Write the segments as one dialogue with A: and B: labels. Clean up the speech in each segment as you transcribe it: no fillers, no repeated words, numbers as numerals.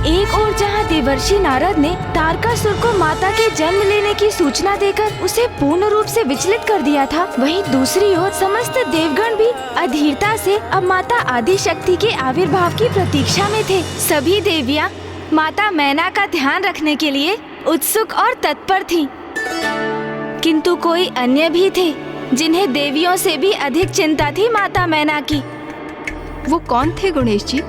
A: एक ओर जहाँ देवर्षि नारद ने तारकासुर को माता के जन्म लेने की सूचना देकर उसे पूर्ण रूप से विचलित कर दिया था, वहीं दूसरी ओर समस्त देवगण भी अधीरता से अब माता आदि शक्ति के आविर्भाव की प्रतीक्षा में थे। सभी देवियाँ माता मैना का ध्यान रखने के लिए उत्सुक और तत्पर थीं। किंतु कोई अन्य भी थे जिन्हें देवियों से भी अधिक चिंता थी माता मैना की।
B: वो कौन थे गणेश जी?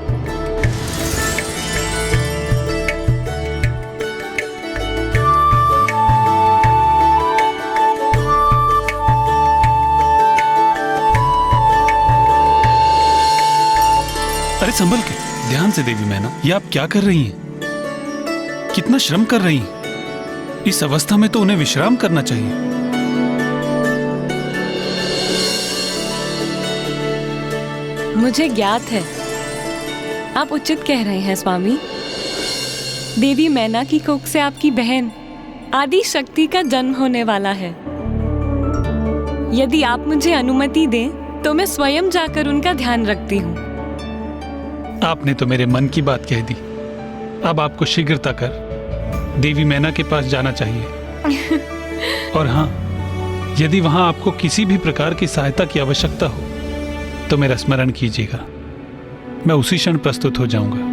C: अरे संभल के, ध्यान से देवी मैना, ये आप क्या कर रही हैं? कितना श्रम कर रही हैं? इस अवस्था में तो उन्हें विश्राम करना चाहिए।
D: मुझे ज्ञात है, आप उचित कह रहे हैं स्वामी। देवी मैना की कोख से आपकी बहन आदि शक्ति का जन्म होने वाला है। यदि आप मुझे अनुमति दें तो मैं स्वयं जाकर उनका ध्यान रखती हूँ।
C: आपने तो मेरे मन की बात कह दी। अब आपको शीघ्रता कर देवी मैना के पास जाना चाहिए। और हाँ, यदि वहां आपको किसी भी प्रकार की सहायता की आवश्यकता हो तो मेरा स्मरण कीजिएगा, मैं उसी क्षण प्रस्तुत हो जाऊंगा।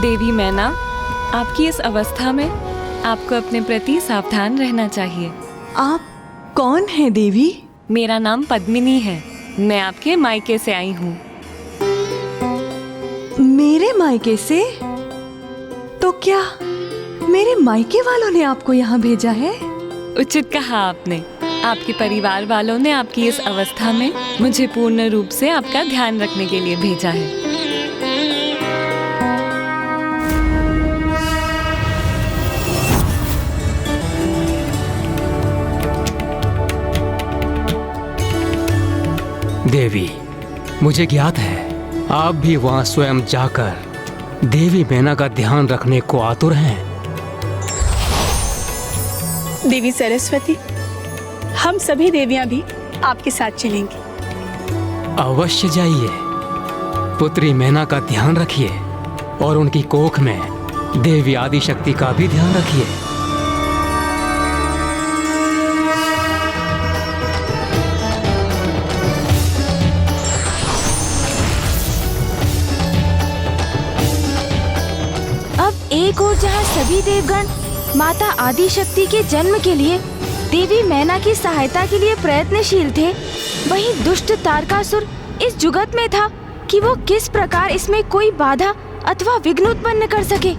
D: देवी मैना, आपकी इस अवस्था में आपको अपने प्रति सावधान रहना चाहिए।
B: आप कौन हैं देवी?
D: मेरा नाम पद्मिनी है। मैं आपके मायके से आई हूँ।
B: मेरे मायके से? तो क्या मेरे मायके वालों ने आपको यहाँ भेजा है?
D: उचित कहा आपने। आपके परिवार वालों ने आपकी इस अवस्था में मुझे पूर्ण रूप से आपका ध्यान रखने के लिए भेजा है।
E: देवी, मुझे ज्ञात है आप भी वहां स्वयं जाकर देवी मैना का ध्यान रखने को आतुर हैं।
F: देवी सरस्वती, हम सभी देवियां भी आपके साथ चलेंगी।
E: अवश्य जाइए। पुत्री मैना का ध्यान रखिए और उनकी कोख में देवी आदि शक्ति का भी ध्यान रखिए।
A: एक और जहाँ सभी देवगण माता आदि शक्ति के जन्म के लिए देवी मैना की सहायता के लिए प्रयत्नशील थे, वहीं दुष्ट तारकासुर इस जुगत में था कि वो किस प्रकार इसमें कोई बाधा अथवा विघ्न उत्पन्न कर सके।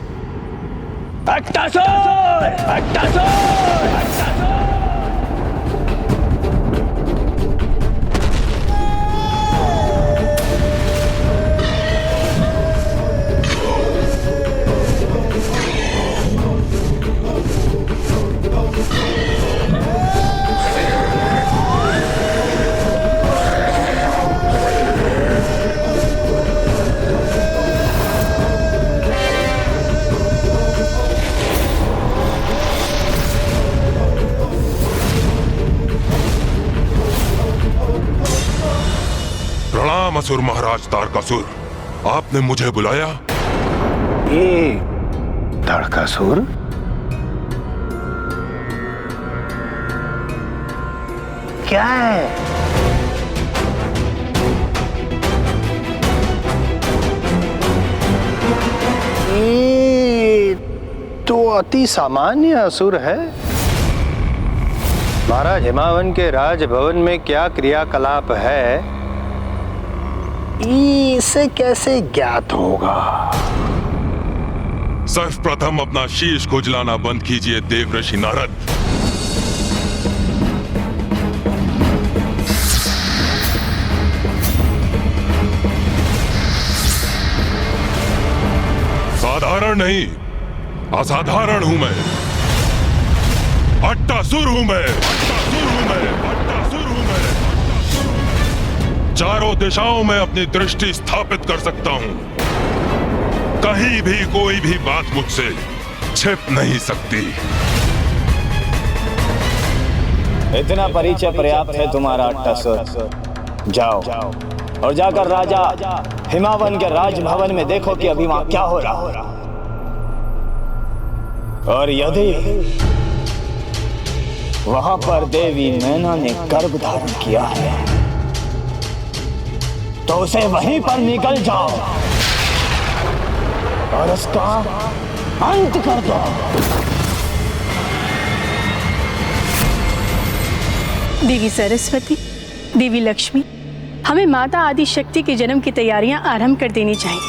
G: असुर महाराज तारकासुर, आपने मुझे बुलाया?
H: ये तारकासुर? क्या है? ये तो अति सामान्य असुर है। महाराज हिमावन के राजभवन में क्या क्रियाकलाप है, इसे कैसे ज्ञात होगा?
G: सर्वप्रथम अपना शीश खुजलाना बंद कीजिए देवर्षि नारद। साधारण नहीं, असाधारण हूं मैं। अट्टासुर हूं मैं, अट्टासुर हूं मैं, अट्टासुर हूं मैं। चारों दिशाओं में अपनी दृष्टि स्थापित कर सकता हूं। कहीं भी कोई भी बात मुझसे छिप नहीं सकती।
I: इतना परिचय पर्याप्त है तुम्हारा अट्टासुर। जाओ और जाकर राजा हिमावन के राजभवन में देखो कि अभी वहां क्या हो रहा। और यदि वहां पर देवी मैना ने गर्भ धारण किया है तो उसे वहीं पर निकल जाओ और उसका अंत कर दो।
F: देवी सरस्वती, देवी लक्ष्मी, हमें माता आदि शक्ति के जन्म की तैयारियां आरंभ कर देनी चाहिए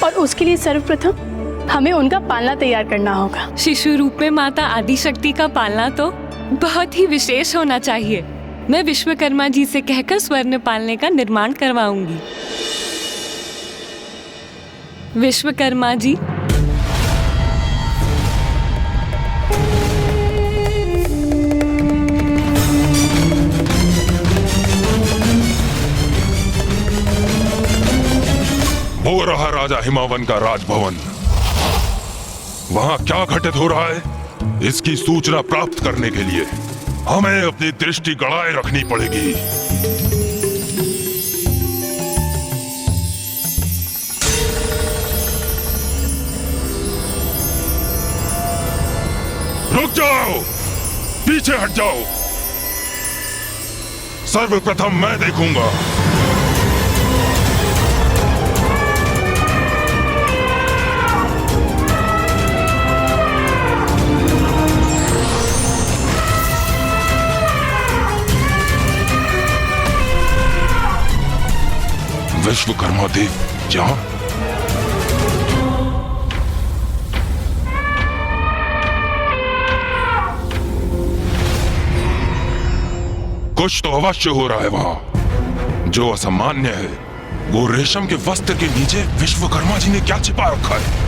F: और उसके लिए सर्वप्रथम हमें उनका पालना तैयार करना होगा।
D: शिशु रूप में माता आदि शक्ति का पालना तो बहुत ही विशेष होना चाहिए। मैं विश्वकर्मा जी से कहकर स्वर्ण पालने का निर्माण करवाऊंगी। विश्वकर्मा जी,
G: वो रहा राजा हिमावन का राजभवन। वहां क्या घटित हो रहा है, इसकी सूचना प्राप्त करने के लिए हमें अपनी दृष्टि गड़ाए रखनी पड़ेगी। रुक जाओ, पीछे हट जाओ। सर्वप्रथम मैं देखूंगा। विश्वकर्मा देव जहां कुछ तो अवश्य हो रहा है। वहां जो असामान्य है वो रेशम के वस्त्र के नीचे विश्वकर्मा जी ने क्या छिपा रखा है।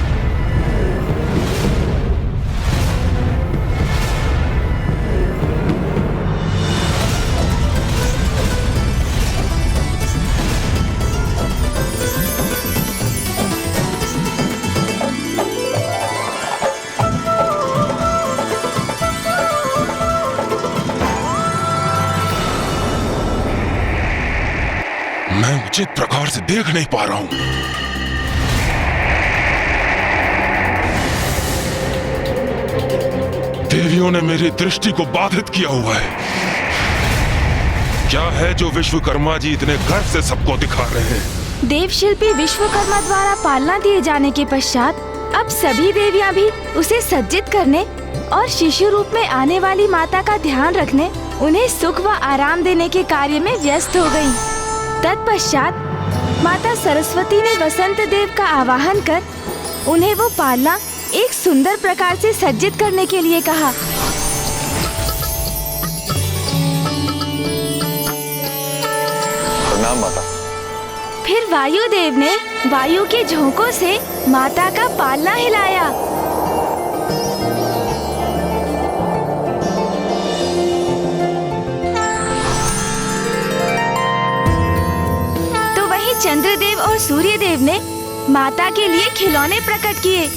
G: मैं उचित प्रकार से देख नहीं पा रहा हूं। देवियों ने मेरी दृष्टि को बाधित किया हुआ है। क्या है जो विश्वकर्मा जी इतने गर्व से सबको दिखा रहे हैं?
A: देव शिल्पी विश्वकर्मा द्वारा पालना दिए जाने के पश्चात अब सभी देवियां भी उसे सज्जित करने और शिशु रूप में आने वाली माता का ध्यान रखने, उन्हें सुख व आराम देने के कार्य में व्यस्त हो गयी। तत्पश्चात माता सरस्वती ने वसंत देव का आवाहन कर उन्हें वो पालना एक सुंदर प्रकार से सज्जित करने के लिए कहा।
I: प्रणाम माता।
A: फिर वायु देव ने वायु के झोंकों से माता का पालना हिलाया। चंद्रदेव और सूर्यदेव ने माता के लिए खिलौने प्रकट किए।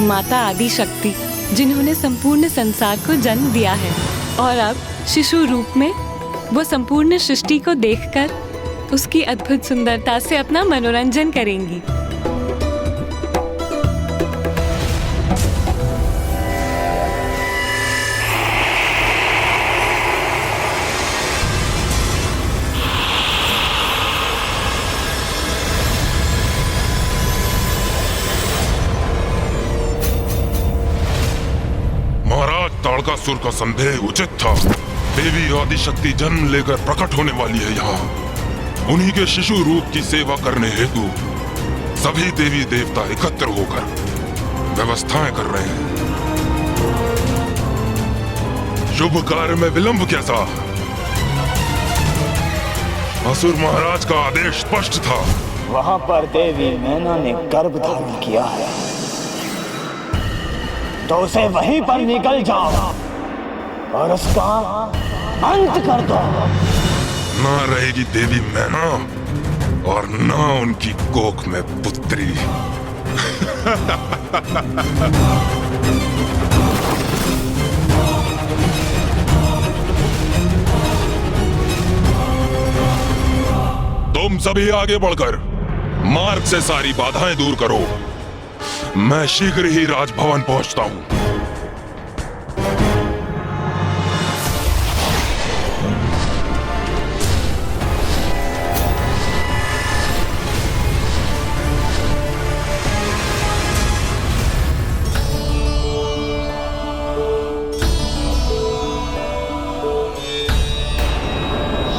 D: माता आदि शक्ति जिन्होंने संपूर्ण संसार को जन्म दिया है और अब शिशु रूप में वो संपूर्ण सृष्टि को देखकर उसकी अद्भुत सुंदरता से अपना मनोरंजन करेंगी।
G: ताड़कासुर का संदेह उचित था। देवी आदि शक्ति जन्म लेकर प्रकट होने वाली है यहाँ। उन्हीं के शिशु रूप की सेवा करने हेतु सभी देवी देवता एकत्र होकर व्यवस्थाएं कर रहे हैं। शुभ कार्य में विलंब कैसा? असुर महाराज का आदेश स्पष्ट था।
I: वहां पर देवी मैना ने गर्भ धारण किया है तो उसे वहीं पर निकल जाओ और उसका अंत कर दो।
G: ना रहेगी देवी मैना और ना उनकी कोख में पुत्री। तुम सभी आगे बढ़कर मार्ग से सारी बाधाएं दूर करो। मैं शीघ्र ही राजभवन पहुंचता हूं।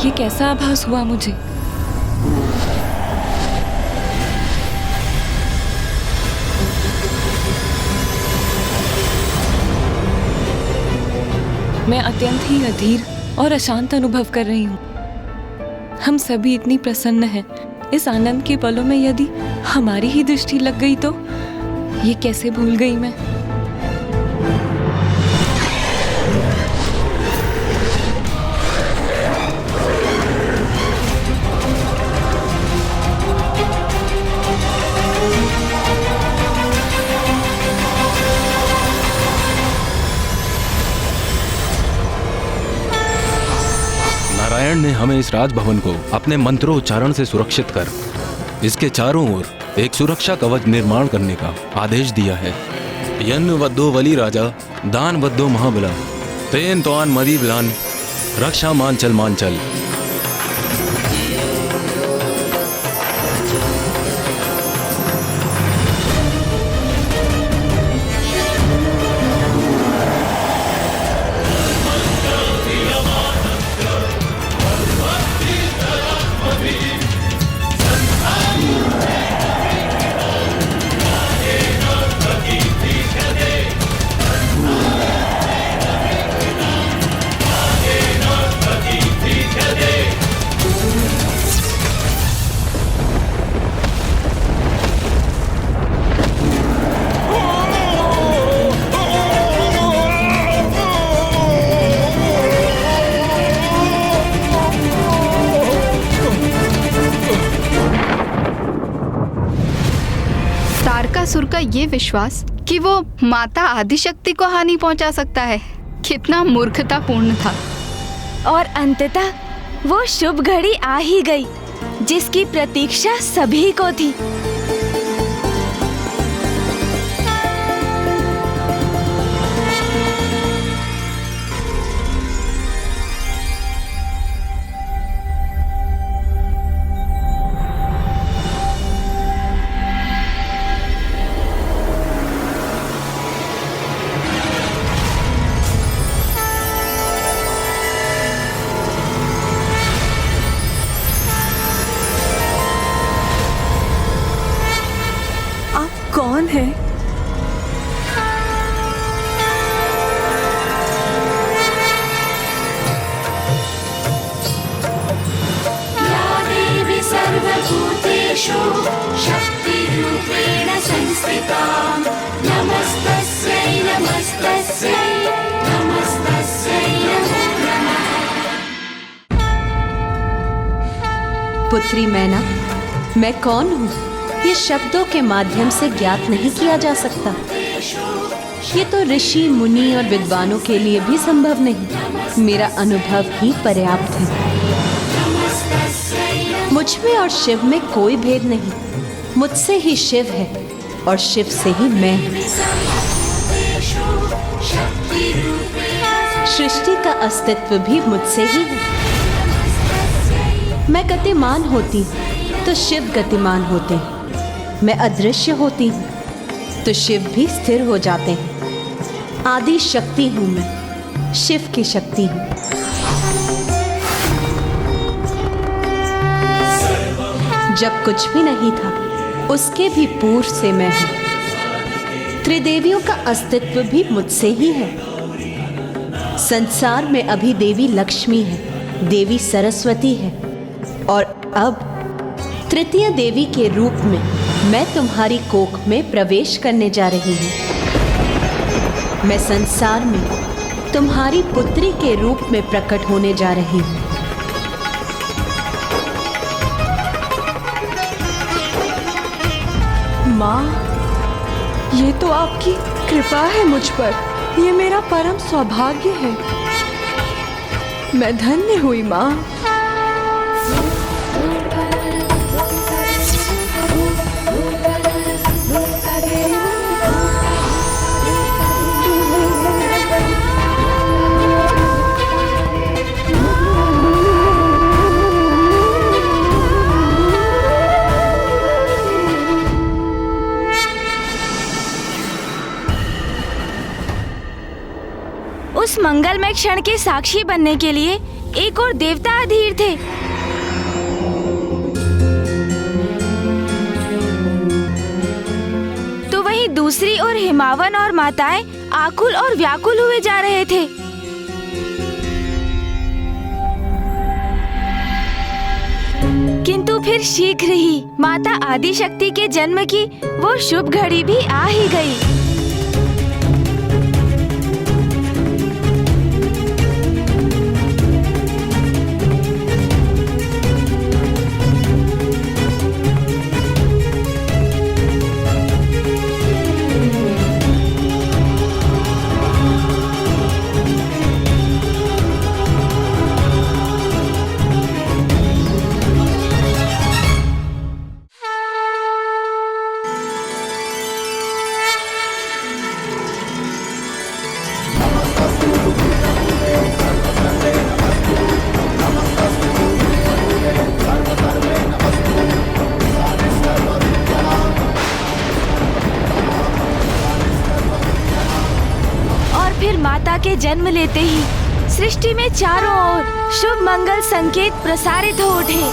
D: ये कैसा आभास हुआ मुझे? मैं अत्यंत ही अधीर और अशांत अनुभव कर रही हूँ। हम सभी इतनी प्रसन्न हैं। इस आनंद के पलों में यदि हमारी ही दृष्टि लग गई तो ये कैसे भूल गई मैं।
J: नारायण ने हमें इस राजभवन को अपने मंत्रोच्चारण से सुरक्षित कर इसके चारों ओर एक सुरक्षा कवच निर्माण करने का आदेश दिया है। यन्न वद्दो वली राजा दान वद्दो महाबला तेन तोआन मदी बलान रक्षा मांचल मांचल।
K: तारकासुर का ये विश्वास कि वो माता आदिशक्ति को हानि पहुंचा सकता है, कितना मूर्खतापूर्ण था।
A: और अंततः वो शुभ घड़ी आ ही गई जिसकी प्रतीक्षा सभी को थी।
B: कौन है?
L: या देवी सर्वभूतेषु शक्तिरूपेण संस्थिता नमस्तस्यै नमस्तस्यै नमस्तस्यै नमो नमः।
M: पुत्री मैना, मैं कौन हूँ ये शब्दों के माध्यम से ज्ञात नहीं किया जा सकता। ये तो ऋषि मुनि और विद्वानों के लिए भी संभव नहीं। मेरा अनुभव ही पर्याप्त है। मुझ में और शिव में कोई भेद नहीं। मुझसे ही शिव है और शिव से ही मैं हूँ। सृष्टि का अस्तित्व भी मुझसे ही है। मैं गतिमान होती तो शिव गतिमान होते हैं। मैं अदृश्य होती हूँ तो शिव भी स्थिर हो जाते हैं। आदि शक्ति हूँ मैं, शिव की शक्ति हूँ। जब कुछ भी नहीं था उसके भी पूर्व से मैं हूँ। त्रिदेवियों का अस्तित्व भी मुझसे ही है। संसार में अभी देवी लक्ष्मी है, देवी सरस्वती है और अब तृतीय देवी के रूप में मैं तुम्हारी कोख में प्रवेश करने जा रही हूँ। मैं संसार में तुम्हारी पुत्री के रूप में प्रकट होने जा रही हूँ।
B: माँ, ये तो आपकी कृपा है मुझ पर। ये मेरा परम सौभाग्य है। मैं धन्य हुई माँ।
A: उस मंगलमय क्षण के साक्षी बनने के लिए एक और देवता अधीर थे। तो वहीं दूसरी ओर हिमावन और माताएं आकुल और व्याकुल हुए जा रहे थे। किंतु फिर शीघ्र ही माता आदिशक्ति के जन्म की वो शुभ घड़ी भी आ ही गई। माता के जन्म लेते ही सृष्टि में चारों ओर शुभ मंगल संकेत प्रसारित हो उठे।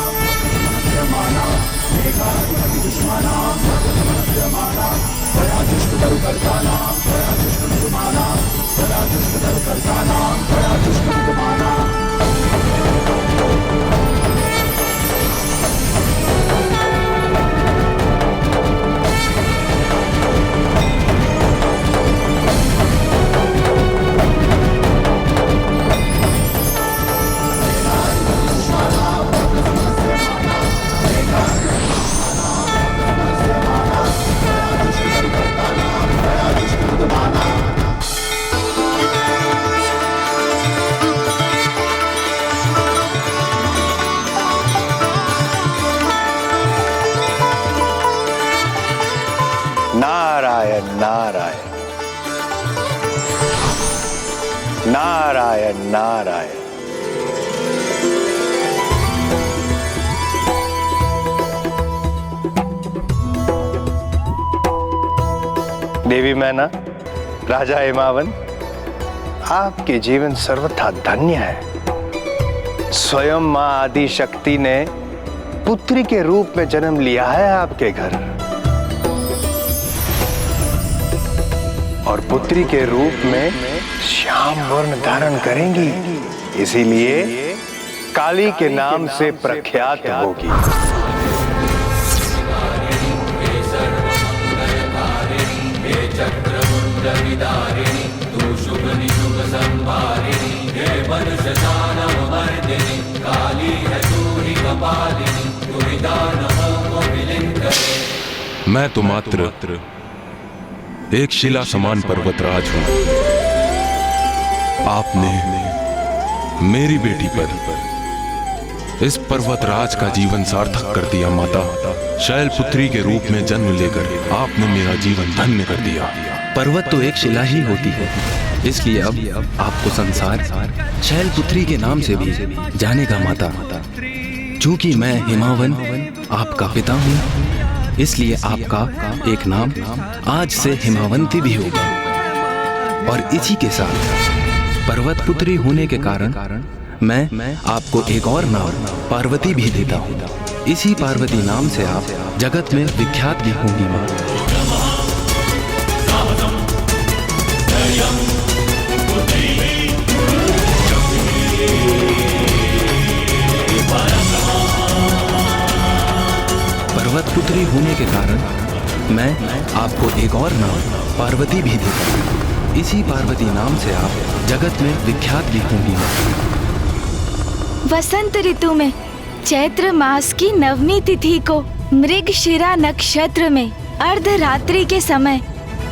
H: नारायण नारायण नारायण नारायण। देवी मैना, राजा हिमावन, आपके जीवन सर्वथा धन्य है। स्वयं मां आदि शक्ति ने पुत्री के रूप में जन्म लिया है आपके घर, और पुत्री के रूप में श्याम वर्ण धारण करेंगी, इसीलिए काली के नाम से प्रख्यात होगी।
J: मैं तो मात्र एक शिला समान पर्वतराज हूं। आपने मेरी बेटी पर इस पर्वतराज का जीवन सार्थक कर दिया। माता, शैलपुत्री के रूप में जन्म लेकर आपने मेरा जीवन धन्य कर दिया।
N: पर्वत तो एक शिला ही होती है, इसलिए अब आपको संसार शैलपुत्री के नाम से भी जानेगा माता। चूंकि मैं हिमावन आपका पिता हूँ, इसलिए आपका एक नाम आज से हिमावंती भी होगा। और इसी के साथ पर्वत पुत्री होने के कारण मैं आपको एक और नाम पार्वती भी देता हूँ। इसी पार्वती नाम से आप जगत में विख्यात भी होंगी माँ। पर्वत पुत्री होने के कारण मैं आपको एक और नाम पार्वती भी देता हूँ। इसी पार्वती नाम से आप जगत में विख्यात भी होंगी।
A: वसंत ऋतु में चैत्र मास की 9वीं तिथि को मृगशिरा नक्षत्र में अर्धरात्रि के समय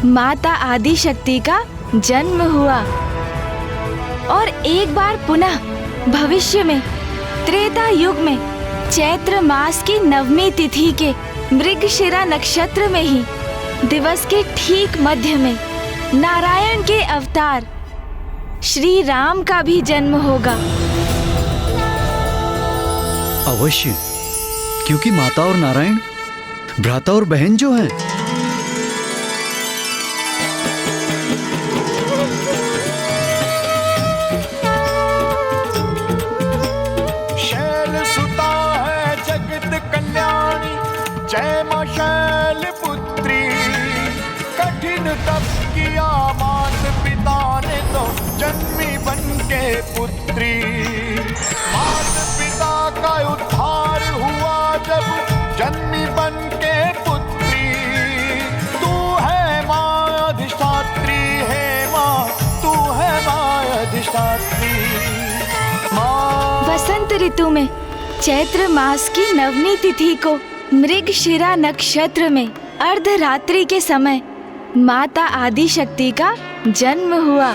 A: माता आदि शक्ति का जन्म हुआ और एक बार पुनः भविष्य में त्रेता युग में चैत्र मास की 9वीं तिथि के मृगशिरा नक्षत्र में ही दिवस के ठीक मध्य में नारायण के अवतार श्री राम का भी जन्म होगा।
O: अवश्य, क्योंकि माता और नारायण भ्राता और बहन जो हैं।
P: शैल सुता है जगत कल्याणी, जय मां शैल पुत्री। कठिन तप किया मात पिता ने तो जन्मी बन के पुत्री। मात पिता का उद्धार हुआ जब जन्मी बन के पुत्री। तू है मां अधिष्ठात्री, है मां तू है मां अधिष्ठात्री।
A: वसंत ऋतु में चैत्र मास की 9वीं तिथि को मृगशिरा नक्षत्र में अर्धरात्रि के समय माता आदि शक्ति का जन्म हुआ।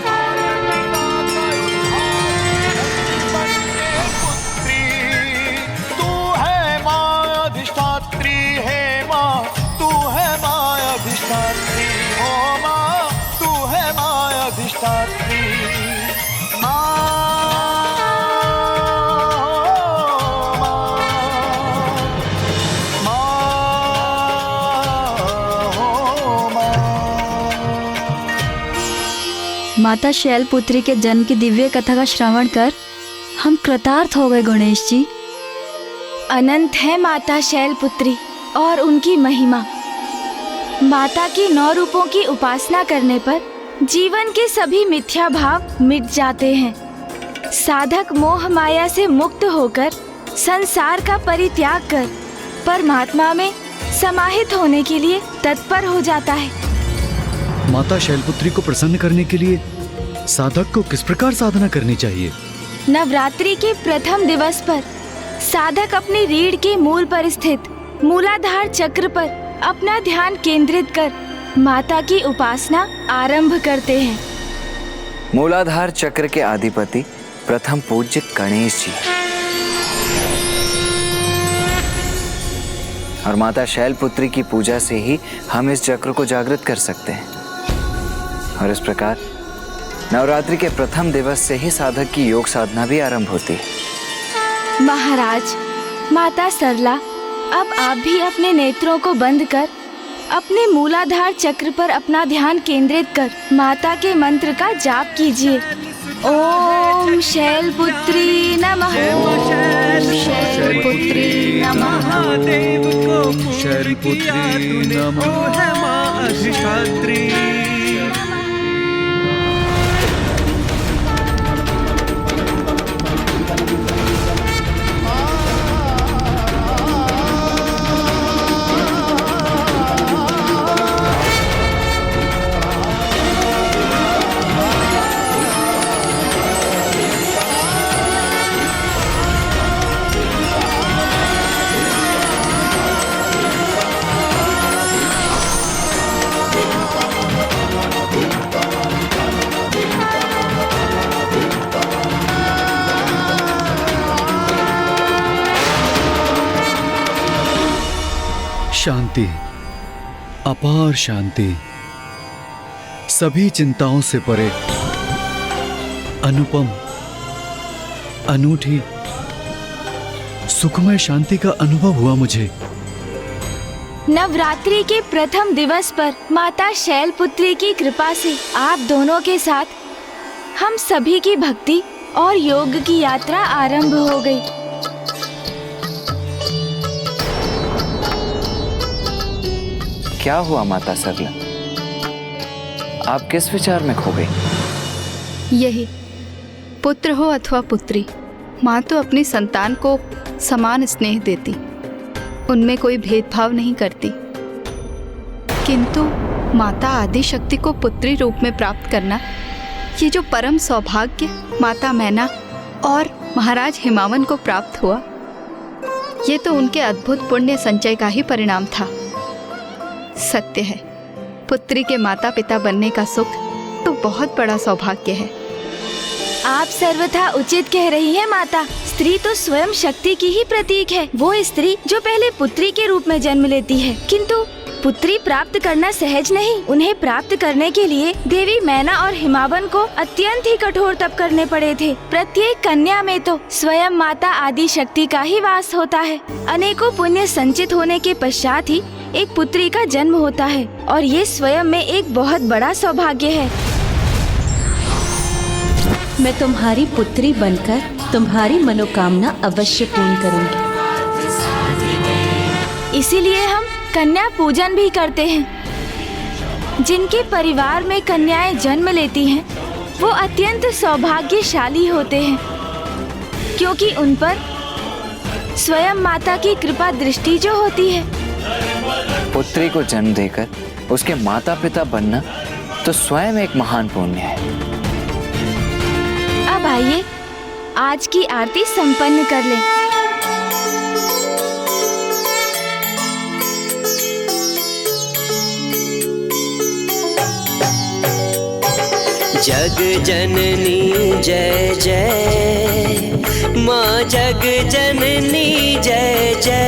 P: तू है मां अधिष्ठात्री, है मां तू है मां अधिष्ठात्री। ओ मां तू है मां अधिष्ठात्री।
Q: माता शैलपुत्री के जन्म की दिव्य कथा का श्रवण कर हम कृतार्थ हो गए गणेश जी।
A: अनंत है माता शैलपुत्री और उनकी महिमा। माता के 9 रूपों की उपासना करने पर जीवन के सभी मिथ्या भाव मिट जाते हैं। साधक मोह माया से मुक्त होकर संसार का परित्याग कर परमात्मा में समाहित होने के लिए तत्पर हो जाता है।
O: माता शैलपुत्री को प्रसन्न करने के लिए साधक को किस प्रकार साधना करनी चाहिए?
A: नवरात्रि के प्रथम दिवस पर साधक अपनी रीढ़ के मूल पर स्थित मूलाधार चक्र पर अपना ध्यान केंद्रित कर माता की उपासना आरंभ करते हैं।
R: मूलाधार चक्र के अधिपति प्रथम पूज्य गणेश जी और माता शैलपुत्री की पूजा से ही हम इस चक्र को जागृत कर सकते हैं। और इस प्रकार नवरात्रि के प्रथम दिवस से ही साधक की योग साधना भी आरंभ होती है।
A: महाराज, माता सरला, अब आप भी अपने नेत्रों को बंद कर अपने मूलाधार चक्र पर अपना ध्यान केंद्रित कर माता के मंत्र का जाप कीजिए। ओम शैलपुत्री नमः, शैलपुत्री नमः,
P: शैलपुत्री नमः, अधिष्ठात्री।
O: शांति, अपार शांति, सभी चिंताओं से परे, अनुपम, अनूठी, सुखमय शांति का अनुभव हुआ मुझे।
A: नवरात्रि के प्रथम दिवस पर माता शैलपुत्री की कृपा से आप दोनों के साथ हम सभी की भक्ति और योग की यात्रा आरंभ हो गई।
R: क्या हुआ माता सरला? आप किस विचार में खो गई?
K: यही, पुत्र हो अथवा पुत्री, माँ तो अपनी संतान को समान स्नेह देती, उनमें कोई भेदभाव नहीं करती। किंतु माता आदिशक्ति को पुत्री रूप में प्राप्त करना, ये जो परम सौभाग्य माता मैना और महाराज हिमावन को प्राप्त हुआ, ये तो उनके अद्भुत पुण्य संचय का ही परिणाम था। सत्य है, पुत्री के माता पिता बनने का सुख तो बहुत बड़ा सौभाग्य है।
A: आप सर्वथा उचित कह रही हैं माता। स्त्री तो स्वयं शक्ति की ही प्रतीक है। वो स्त्री जो पहले पुत्री के रूप में जन्म लेती है, किंतु पुत्री प्राप्त करना सहज नहीं। उन्हें प्राप्त करने के लिए देवी मैना और हिमावन को अत्यंत ही कठोर तप करने पड़े थे। प्रत्येक कन्या में तो स्वयं माता आदि शक्ति का ही वास होता है। अनेकों पुण्य संचित होने के पश्चात ही एक पुत्री का जन्म होता है, और ये स्वयं में एक बहुत बड़ा सौभाग्य है।
M: मैं तुम्हारी पुत्री बनकर तुम्हारी मनोकामना अवश्य पूर्ण करूंगी।
A: इसीलिए हम कन्या पूजन भी करते हैं। जिनके परिवार में कन्याएं जन्म लेती हैं, वो अत्यंत सौभाग्यशाली होते हैं, क्योंकि उन पर स्वयं माता की कृपा दृष्टि जो होती है।
R: पुत्री को जन्म देकर उसके माता पिता बनना तो स्वयं एक महान पुण्य है।
A: अब आइए आज की आरती संपन्न कर लें।
S: जग जननी जय जय, माँ जग जननी जय जय।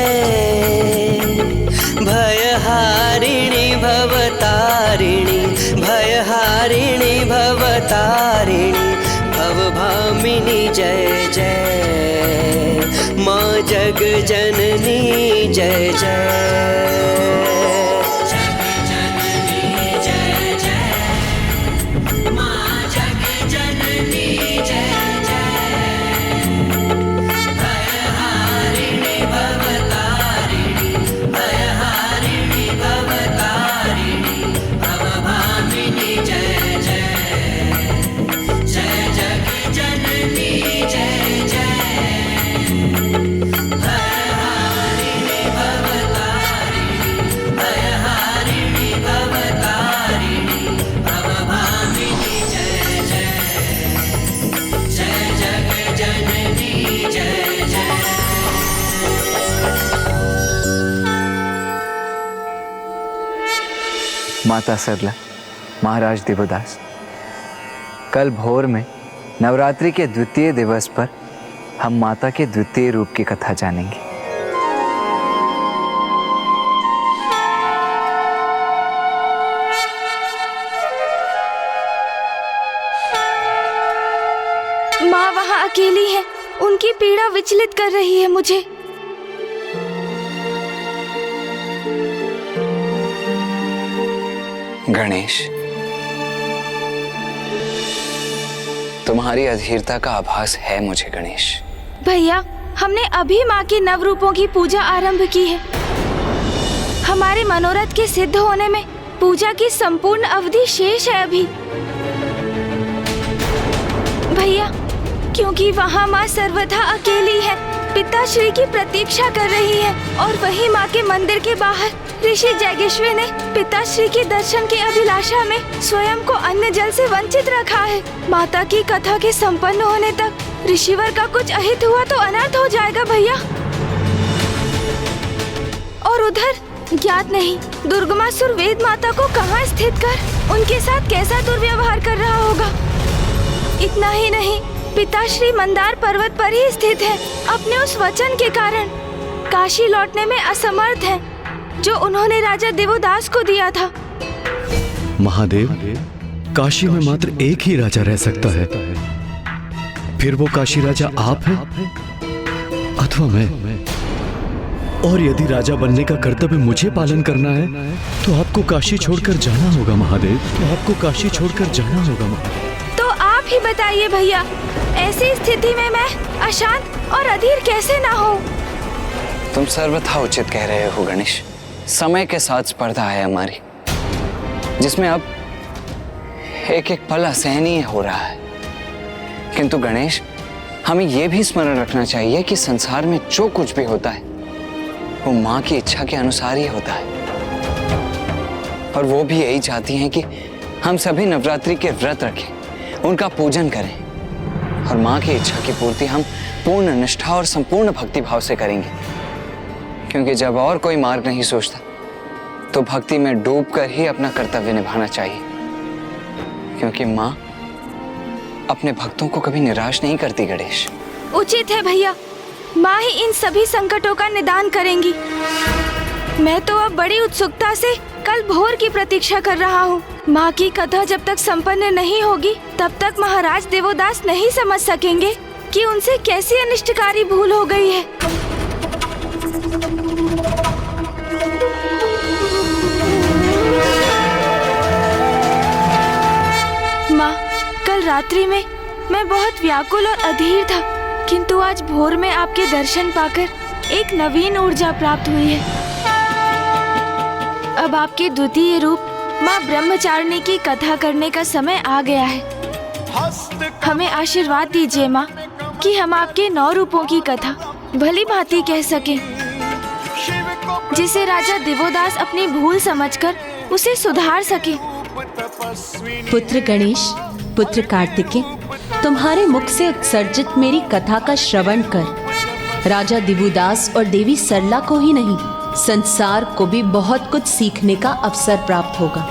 S: भयहारिणी भवतारिणी, भयहारिणी भवतारिणी, भवभामिनी जय जय। माँ जग जननी जय जय।
R: माता सरला, महाराज देवदास, कल भोर में नवरात्रि के द्वितीय दिवस पर हम माता के द्वितीय रूप की कथा जानेंगे।
A: माँ वहाँ अकेली है, उनकी पीड़ा विचलित कर रही है मुझे।
R: गणेश, तुम्हारी अधीरता का आभास है मुझे गणेश।
A: भैया, हमने अभी माँ के नव रूपों की पूजा आरंभ की है। हमारे मनोरथ के सिद्ध होने में पूजा की संपूर्ण अवधि शेष है अभी। भैया, क्योंकि वहाँ माँ सर्वथा अकेली है, पिताश्री की प्रतीक्षा कर रही है, और वही माँ के मंदिर के बाहर ऋषि जैगेश्वर ने पिताश्री के दर्शन की अभिलाषा में स्वयं को अन्न जल से वंचित रखा है। माता की कथा के संपन्न होने तक ऋषिवर का कुछ अहित हुआ तो अनर्थ हो जाएगा भैया। और उधर ज्ञात नहीं दुर्गमासुर वेद माता को कहाँ स्थित कर उनके साथ कैसा दुर्व्यवहार कर रहा होगा। इतना ही नहीं, पिताश्री मंदार पर्वत पर ही स्थित है। अपने उस वचन के कारण काशी लौटने में असमर्थ है जो उन्होंने राजा देवोदास को दिया था।
O: महादेव, काशी में मात्र एक ही राजा रह सकता है। फिर वो काशी राजा आप हैं अथवा मैं। और यदि राजा बनने का कर्तव्य मुझे पालन करना है तो आपको काशी छोड़कर जाना होगा महादेव, तो आपको काशी छोड़कर जाना होगा महादेव।
A: तो आप ही बताइए भैया, ऐसी स्थिति में मैं अशांत और अधीर कैसे ना हो।
R: तुम सर्वथा उचित कह रहे हो गणेश। समय के साथ स्पर्धा है हमारी, जिसमें अब एक एक पल असहनीय हो रहा है। किंतु गणेश, हमें यह भी स्मरण रखना चाहिए कि संसार में जो कुछ भी होता है वो माँ की इच्छा के अनुसार ही होता है। और वो भी यही चाहती हैं कि हम सभी नवरात्रि के व्रत रखें, उनका पूजन करें और माँ की इच्छा की पूर्ति हम पूर्ण निष्ठा और संपूर्ण भक्ति भाव से करेंगे। क्योंकि जब और कोई मार्ग नहीं सोचता तो भक्ति में डूबकर ही अपना कर्तव्य निभाना चाहिए। क्योंकि माँ अपने भक्तों को कभी निराश नहीं करती गणेश।
A: उचित है भैया, माँ ही इन सभी संकटों का निदान करेंगी। मैं तो अब बड़ी उत्सुकता से कल भोर की प्रतीक्षा कर रहा हूँ। माँ की कथा जब तक संपन्न नहीं होगी तब तक महाराज देवोदास नहीं समझ सकेंगे कि उनसे कैसी अनिष्टकारी भूल हो गई है। माँ, कल रात्रि में मैं बहुत व्याकुल और अधीर था, किंतु आज भोर में आपके दर्शन पाकर एक नवीन ऊर्जा प्राप्त हुई है। अब आपके द्वितीय रूप माँ ब्रह्मचारिणी की कथा करने का समय आ गया है। हमें आशीर्वाद दीजिए माँ कि हम आपके 9 रूपों की कथा भली भांति कह सकें, जिसे राजा देवोदास अपनी भूल समझकर उसे सुधार सके।
M: पुत्र गणेश, पुत्र कार्तिकेय, तुम्हारे मुख से उत्सर्जित मेरी कथा का श्रवण कर राजा दिवोदास और देवी सरला को ही नहीं, संसार को भी बहुत कुछ सीखने का अवसर प्राप्त होगा।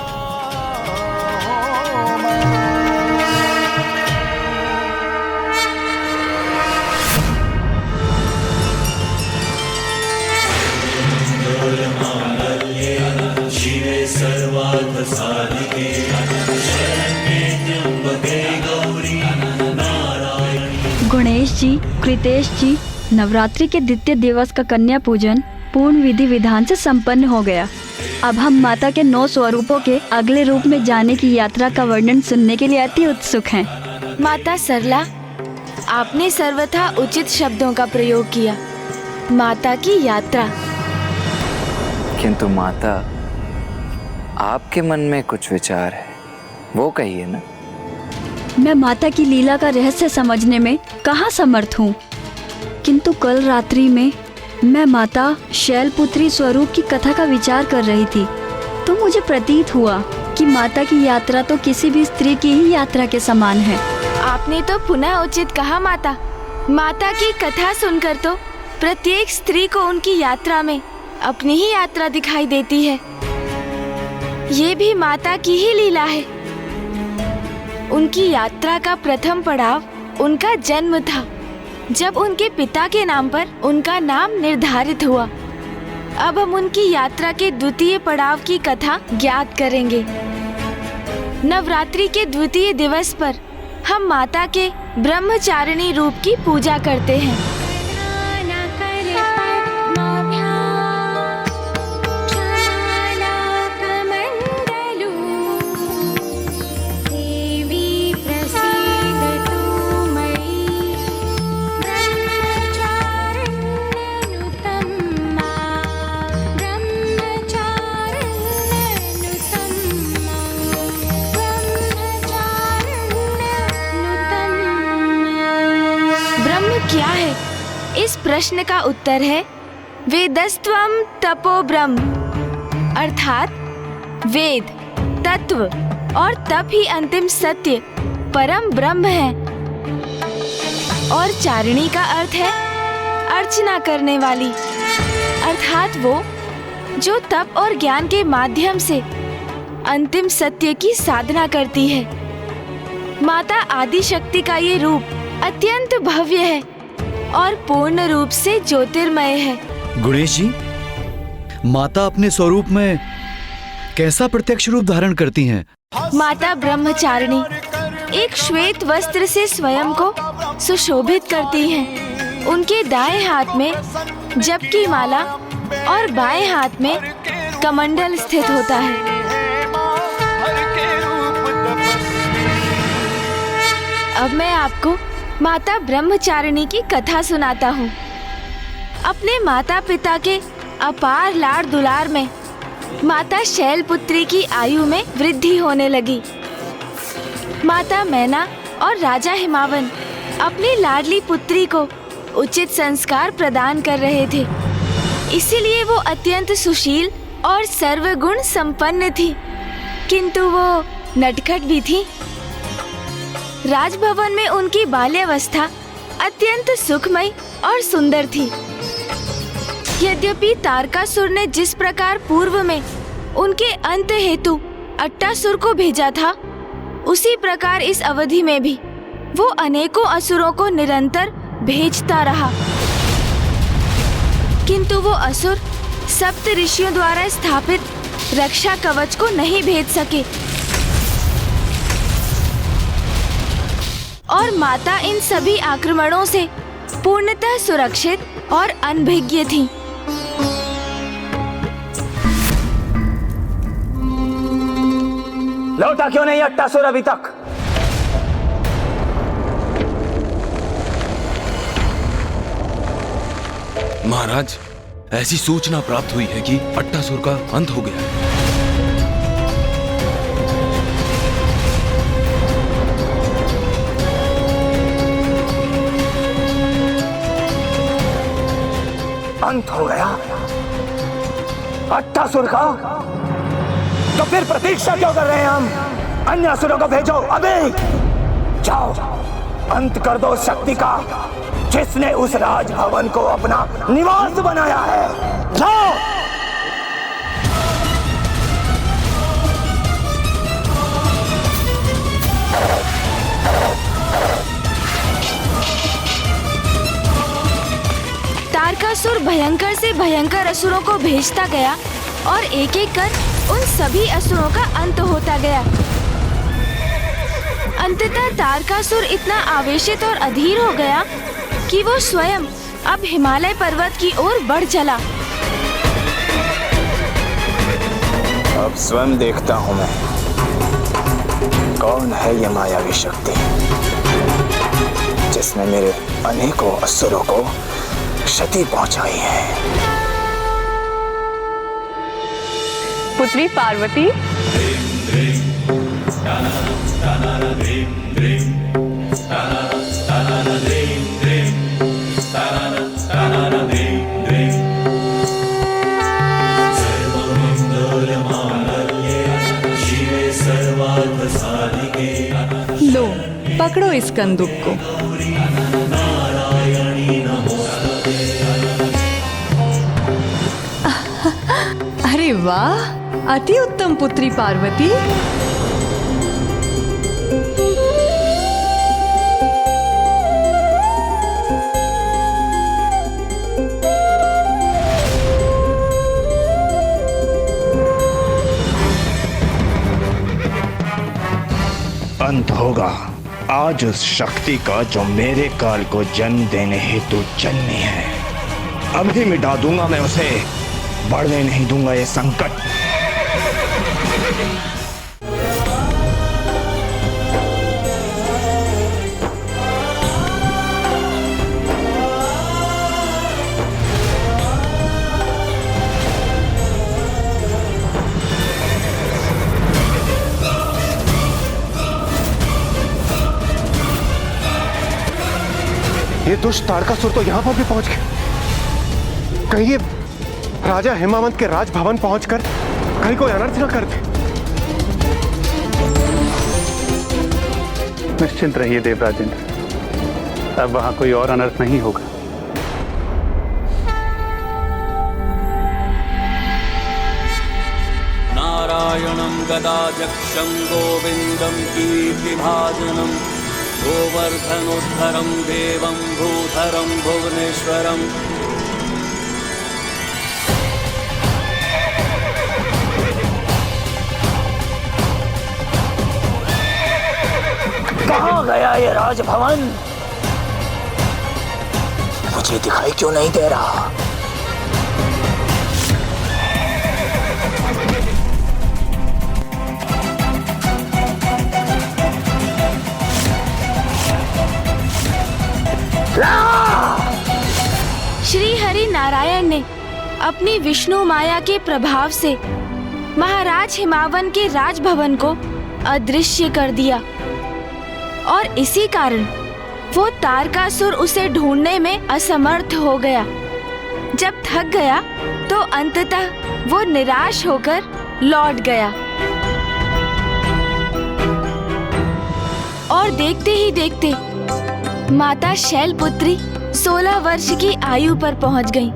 Q: गणेश जी, कृतेश जी, नवरात्रि के द्वितीय दिवस का कन्या पूजन पूर्ण विधि विधान से संपन्न हो गया। अब हम माता के 9 स्वरूपों के अगले रूप में जाने की यात्रा का वर्णन सुनने के लिए अति उत्सुक हैं।
A: माता सरला, आपने सर्वथा उचित शब्दों का प्रयोग किया। माता की यात्रा।
R: किंतु माता, आपके मन में कुछ विचार है, वो कहिए ना।
Q: मैं माता की लीला का रहस्य समझने में कहाँ समर्थ हूँ, किंतु कल रात्रि में मैं माता शैलपुत्री स्वरूप की कथा का विचार कर रही थी तो मुझे प्रतीत हुआ कि माता की यात्रा तो किसी भी स्त्री की ही यात्रा के समान है।
A: आपने तो पुनः उचित कहा माता। माता की कथा सुनकर तो प्रत्येक स्त्री को उनकी यात्रा में अपनी ही यात्रा दिखाई देती है। ये भी माता की ही लीला है। उनकी यात्रा का प्रथम पड़ाव उनका जन्म था, जब उनके पिता के नाम पर उनका नाम निर्धारित हुआ। अब हम उनकी यात्रा के द्वितीय पड़ाव की कथा ज्ञात करेंगे। नवरात्रि के द्वितीय दिवस पर हम माता के ब्रह्मचारिणी रूप की पूजा करते हैं। क्या है? इस प्रश्न का उत्तर है वेदस्त्वम तपो ब्रह्म, अर्थात वेद, तत्व और तप ही अंतिम सत्य परम ब्रह्म है। और चारिणी का अर्थ है अर्चना करने वाली, अर्थात वो जो तप और ज्ञान के माध्यम से अंतिम सत्य की साधना करती है। माता आदि शक्ति का ये रूप अत्यंत भव्य है और पूर्ण रूप से ज्योतिर्मय है।
O: गणेश जी, माता अपने स्वरूप में कैसा प्रत्यक्ष रूप धारण करती हैं?
A: माता ब्रह्मचारिणी एक श्वेत वस्त्र से स्वयं को सुशोभित करती हैं। उनके दाएं हाथ में जप की माला और बाएं हाथ में कमंडल स्थित होता है। अब मैं आपको माता ब्रह्मचारिणी की कथा सुनाता हूँ। अपने माता पिता के अपार लाड़ दुलार में माता शैलपुत्री की आयु में वृद्धि होने लगी। माता मैना और राजा हिमावन अपनी लाडली पुत्री को उचित संस्कार प्रदान कर रहे थे, इसीलिए वो अत्यंत सुशील और सर्वगुण संपन्न थी। किंतु वो नटखट भी थी। राजभवन में उनकी बाल्यावस्था अत्यंत सुखमय और सुंदर थी। यद्यपि तारकासुर ने जिस प्रकार पूर्व में उनके अंत हेतु अट्टासुर को भेजा था, उसी प्रकार इस अवधि में भी वो अनेकों असुरों को निरंतर भेजता रहा। किंतु वो असुर सप्त ऋषियों द्वारा स्थापित रक्षा कवच को नहीं भेज सके और माता इन सभी आक्रमणों से पूर्णतः सुरक्षित और अनभिज्ञ थी।
I: लौटा क्यों नहीं अट्टासुर अभी तक?
J: महाराज, ऐसी सूचना प्राप्त हुई है कि अट्टासुर का अंत हो गया है।
I: अंत हो गया अट्टासुर का? तो फिर प्रतीक्षा क्यों कर रहे हैं हम? अन्य असुरों को भेजो अभी। जाओ, अंत कर दो शक्ति का, जिसने उस राजभवन को अपना निवास बनाया है। जाओ।
A: तारकासुर भयंकर से भयंकर असुरों को भेजता गया और एक एक कर उन सभी असुरों का अंत होता गया। अंततः तारकासुर इतना आवेशित और अधीर हो गया कि वो स्वयं अब हिमालय पर्वत की ओर बढ़ चला।
I: अब स्वयं देखता हूं मैं, कौन है ये मायावी शक्ति जिसने मेरे अनेकों असुरों को क्षति पहुंचाई है।
F: पुत्री पार्वती,
B: लो, पकड़ो इस कंदूक को। अरे वाह, अति उत्तम पुत्री पार्वती।
I: अंत होगा आज उस शक्ति का जो मेरे काल को जन्म देने हेतु जन्मी है। अभी मिटा दूंगा मैं उसे, बढ़ने नहीं दूंगा ये संकट।
T: ये दुष्ट तारकासुर तो यहाँ पर भी पहुंच गए। कहीं ये राजा हिमावंत के राजभवन पहुंचकर कहीं कोई अनर्थ न कर दे।
C: निश्चिंत रहिए देवराजेंद्र, अब वहां कोई और अनर्थ नहीं होगा।
U: नारायणं गदाध्यक्षं गोविंदं कीर्तिभाजनं गोवर्धनोद्धरं देवं भूधरं भुवनेश्वरम्।
I: कहाँ गया ये राजभवन? मुझे दिखाई क्यों नहीं दे रहा?
A: श्री हरि नारायण ने अपनी विष्णु माया के प्रभाव से महाराज हिमावन के राजभवन को अदृश्य कर दिया और इसी कारण वो तारकासुर उसे ढूंढने में असमर्थ हो गया। जब थक गया तो अंततः वो निराश होकर लौट गया। और देखते ही देखते माता शैलपुत्री 16 वर्ष की आयु पर पहुंच गईं।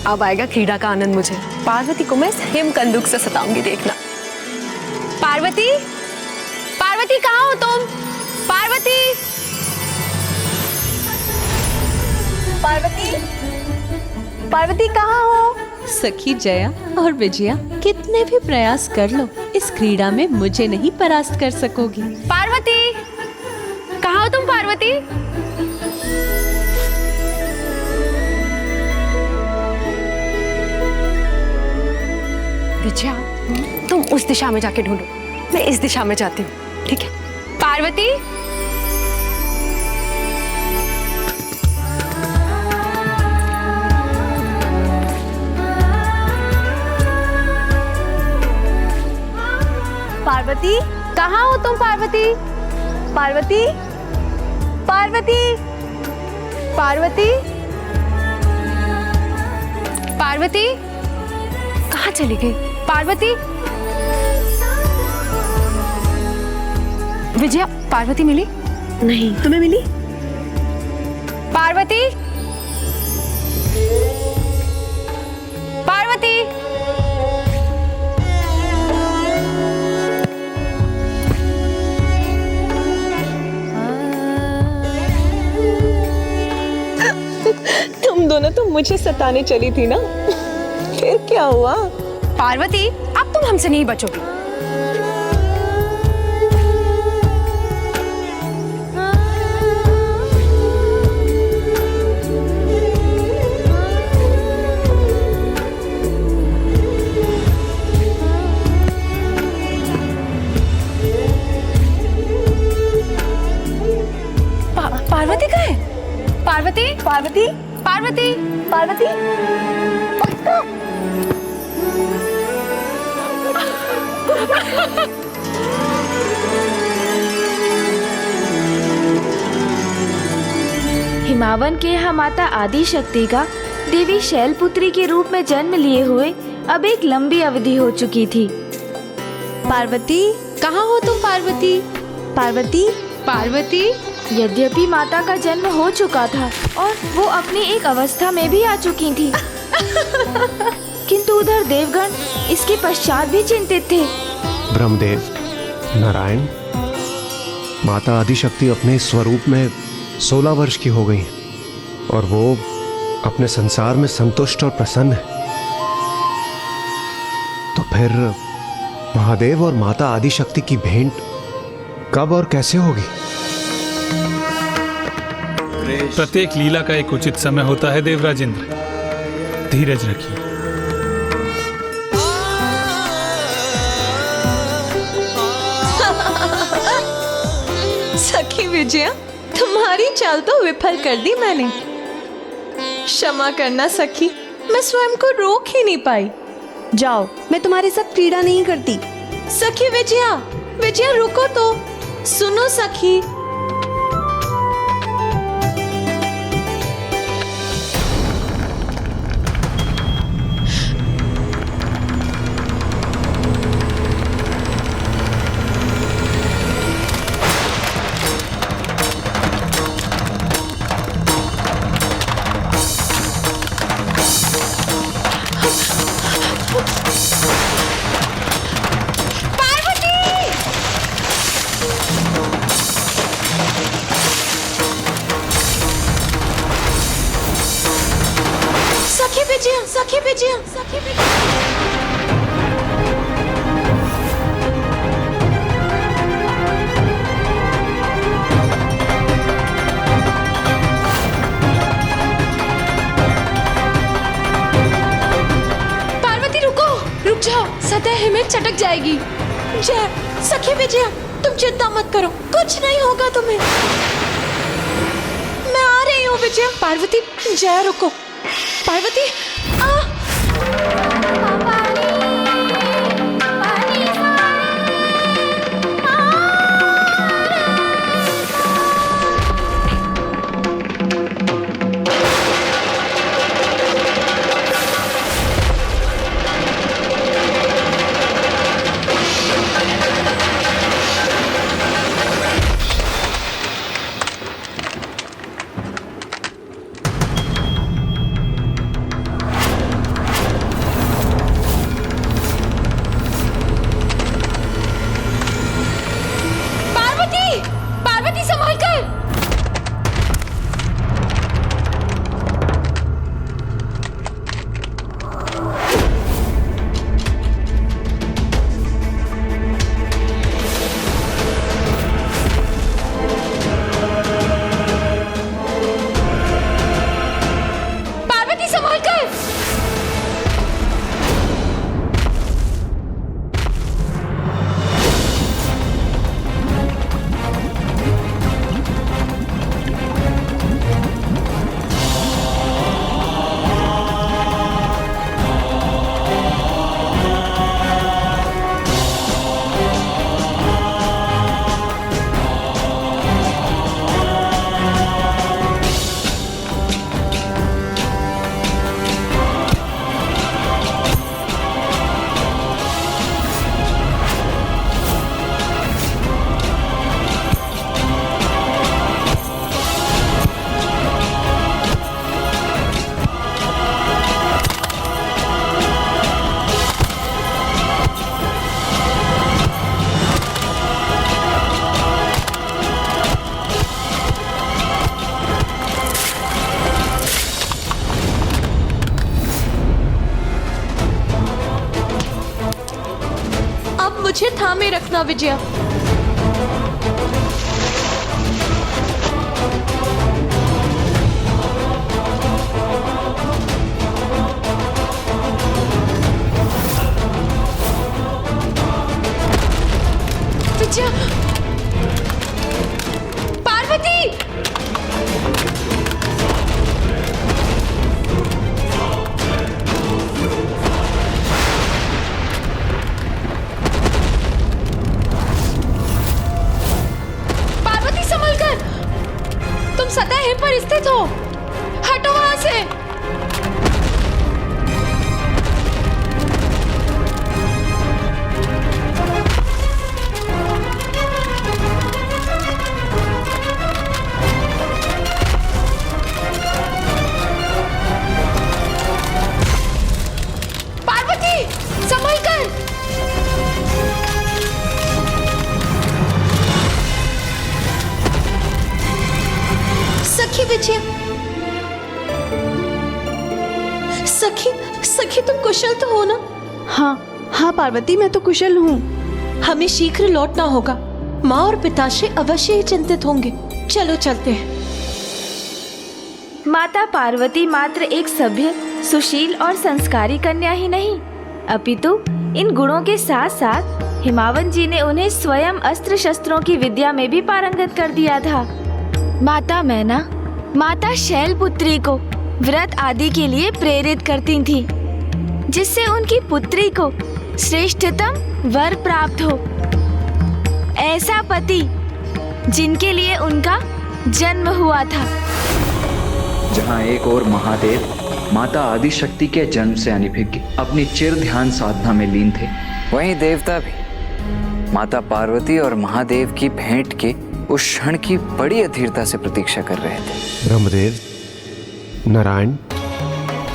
E: अब आएगा क्रीड़ा का आनंद मुझे। पार्वती को मैं हिम कंदुक से सताऊंगी, देखना। पार्वती, पार्वती कहाँ हो तुम? पार्वती,
M: पार्वती, पार्वती कहाँ हो? सखी जया और विजया कितने भी प्रयास कर लो, इस क्रीड़ा में मुझे नहीं परास्त कर सकोगी।
E: पार्वती कहाँ हो तुम? पार्वती, विजया तुम उस दिशा में जाके ढूंढो, मैं इस दिशा में जाती हूँ, ठीक है? पार्वती,
M: पार्वती कहाँ हो तुम? पार्वती, पार्वती, पार्वती, पार्वती,
E: पार्वती कहाँ चली गई? पार्वती, विजया पार्वती मिली? नहीं, तुम्हें मिली? पार्वती, पार्वती,
D: तुम दोनों तो मुझे सताने चली थी ना, फिर क्या हुआ?
E: पार्वती अब तुम हमसे नहीं बचोगी। पार्वती कहाँ है? पार्वती, पार्वती, पार्वती, पार्वती,
A: हिमावन के यहाँ माता आदि शक्ति का देवी शैलपुत्री के रूप में जन्म लिए हुए अब एक लंबी अवधि हो चुकी थी।
M: पार्वती कहाँ हो तुम? पार्वती, पार्वती,
A: पार्वती, यद्यपि माता का जन्म हो चुका था और वो अपनी एक अवस्था में भी आ चुकी थी, किंतु उधर देवगण इसके पश्चात भी चिंतित थे।
T: ब्रह्मदेव, नारायण, माता आदिशक्ति अपने स्वरूप में 16 वर्ष की हो गई और वो अपने संसार में संतुष्ट और प्रसन्न है। तो फिर महादेव और माता आदिशक्ति की भेंट कब और कैसे होगी?
C: प्रत्येक लीला का एक उचित समय होता है देवराजेंद्र, धीरज रखिए।
M: सखी विजया, तुम्हारी चाल तो विफल कर दी मैंने। क्षमा करना सखी, मैं स्वयं को रोक ही नहीं पाई। जाओ, मैं तुम्हारे साथ क्रीड़ा नहीं करती। सखी विजया, विजया रुको तो, सुनो सखी। सखी विजया, सखी विजया। पार्वती रुको, रुक जाओ, सतह हिम्मत चटक जाएगी। जय, सखी विजया, तुम चिंता मत करो, कुछ नहीं होगा तुम्हें। मैं आ रही हूँ विजया। पार्वती, जय रुको। पार्वती, आ! मुझे थामे रखना विजया।
A: विजया, पार्वती, पार्वती संभल कर, तुम सतह हिम पर स्थित हो, हटो वहां से।
M: सखी विजया, सखी सखी तुम कुशल तो हो ना?
F: हाँ पार्वती, मैं तो कुशल हूँ।
M: हमें शीघ्र लौटना होगा। माँ और पिताश्री अवश्य ही चिंतित होंगे। चलो चलते हैं।
A: माता पार्वती मात्र एक सभ्य, सुशील और संस्कारी कन्या ही नहीं, अपितु इन गुणों के साथ साथ हिमावन जी ने उन्हें स्वयं अस्त्र शस्त्रों की विद्या में भी पारंगत कर दिया था। माता मैना माता शैलपुत्री को व्रत आदि के लिए प्रेरित करती थी, जिससे उनकी पुत्री को श्रेष्ठतम वर प्राप्त हो। ऐसा पति जिनके लिए उनका जन्म हुआ था।
R: जहाँ एक और महादेव माता आदिशक्ति के जन्म से अनभिज्ञ अपनी चिर ध्यान साधना में लीन थे, वहीं देवता भी माता पार्वती और महादेव की भेंट के उस क्षण की बड़ी अधीरता से प्रतीक्षा कर रहे थे।
T: ब्रह्मदेव, नारायण,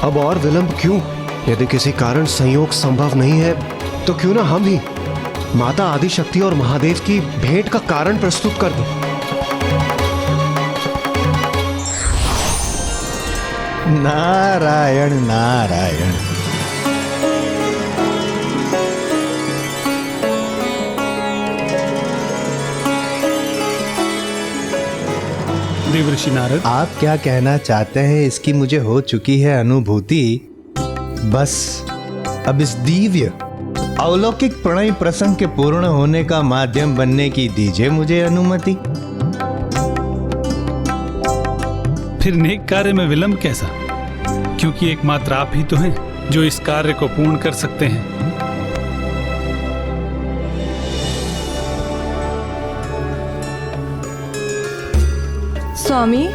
T: अब और विलंब क्यों? यदि किसी कारण संयोग संभव नहीं है तो क्यों ना हम ही माता आदिशक्ति और महादेव की भेंट का कारण प्रस्तुत कर दें।
G: नारायण नारायण।
C: देवर्षि नारद,
G: आप क्या कहना चाहते हैं इसकी मुझे हो चुकी है अनुभूति। बस अब इस दिव्य अलौकिक प्रणय प्रसंग के पूर्ण होने का माध्यम बनने की दीजिए मुझे अनुमति।
C: फिर नेक कार्य में विलंब कैसा? क्योंकि एकमात्र आप ही तो हैं जो इस कार्य को पूर्ण कर सकते हैं।
B: स्वामी,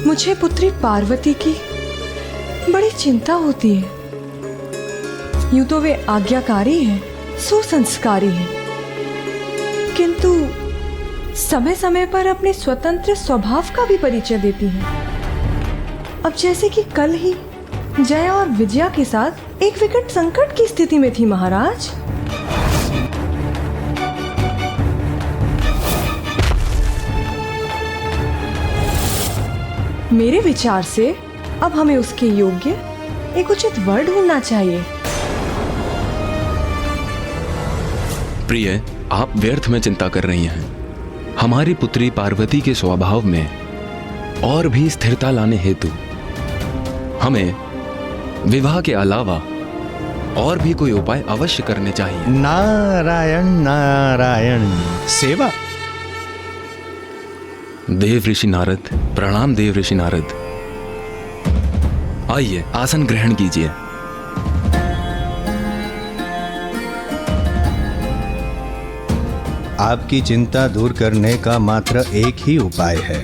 B: मुझे पुत्री पार्वती की बड़ी चिंता होती है। यूं तो वे आज्ञाकारी हैं, सुसंस्कारी हैं, किंतु समय समय पर अपने स्वतंत्र स्वभाव का भी परिचय देती हैं। अब जैसे कि कल ही जया और विजया के साथ एक विकट संकट की स्थिति में थी महाराज। मेरे विचार से अब हमें उसके योग्य एक उचित वर ढूंढना चाहिए।
N: प्रिय, आप व्यर्थ में चिंता कर रही हैं। हमारी पुत्री पार्वती के स्वभाव में और भी स्थिरता लाने हेतु हमें विवाह के अलावा और भी कोई उपाय अवश्य करने चाहिए।
G: नारायण नारायण। सेवा।
N: देव ऋषि नारद, प्रणाम देव ऋषि नारद। आइए आसन ग्रहण कीजिए।
G: आपकी चिंता दूर करने का मात्र एक ही उपाय है,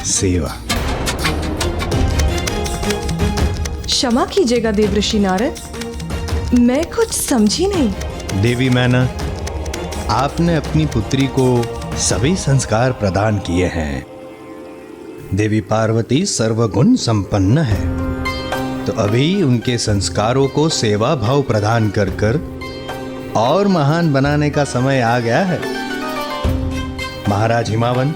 G: सेवा।
B: क्षमा कीजिएगा देव ऋषि नारद, मैं कुछ समझी नहीं।
G: देवी मैना, आपने अपनी पुत्री को सभी संस्कार प्रदान किए हैं। देवी पार्वती सर्वगुण संपन्न है, तो अभी उनके संस्कारों को सेवा भाव प्रदान कर कर और महान बनाने का समय आ गया है। महाराज हिमावन,